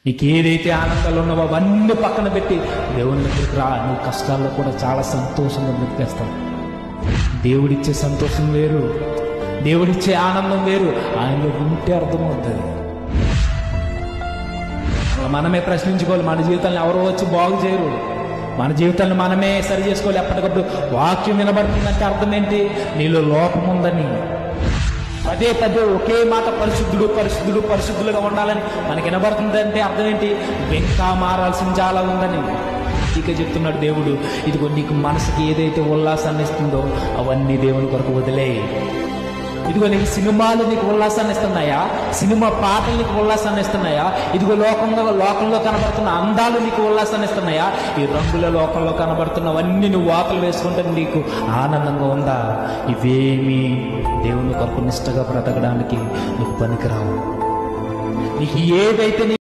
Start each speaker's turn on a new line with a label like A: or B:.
A: నీకు ఏదైతే ఆనందాలు ఉన్నావో అవన్నీ పక్కన పెట్టి దేవుని దగ్గరికి రా. నీ కష్టాల్లో కూడా చాలా సంతోషంగా బ్రతికేస్తావు. దేవుడిచ్చే సంతోషం వేరు, దేవుడిచ్చే ఆనందం వేరు. ఆయనలో ఉంటే అర్థమవుతుంది. మనమే ప్రశ్నించుకోవాలి. మన జీవితాన్ని ఎవరో వచ్చి బాగు చేయరు. మన జీవితాన్ని మనమే సరి చేసుకోవాలి. ఎప్పటికప్పుడు వాక్యం వినబడుతుందంటే అర్థం ఏంటి? నీలో లోపం ఉందని. పదే పదే ఒకే మాట పరిశుద్ధుడు పరిశుద్ధుడు పరిశుద్ధులుగా ఉండాలని మనకి వినబడుతుందంటే అర్థం ఏంటి? ఇంకా మారాల్సిన చాలా ఉందని. ఇక చెప్తున్నాడు దేవుడు, ఇదిగో నీకు మనసుకి ఏదైతే ఉల్లాసాన్ని ఇస్తుందో అవన్నీ దేవుని కొరకు వదిలే. ఇదిగో నీకు సినిమాలు నీకు ఉల్లాసాన్ని ఇస్తున్నాయా? సినిమా పాటలు నీకు ఉల్లాసాన్ని ఇస్తున్నాయా? ఇదిగో లోకంలో కనబడుతున్న అందాలు నీకు ఉల్లాసాన్ని ఇస్తున్నాయా? ఈ రంగుల లోకంలో కనబడుతున్నవన్నీ నువ్వు వాతలు వేసుకుంటే నీకు ఆనందంగా ఉందా? ఇవేమీ దేవుని కొరకు నిష్టగా బ్రతకడానికి నువ్వు పనికిరావు. నీకు ఏదైతే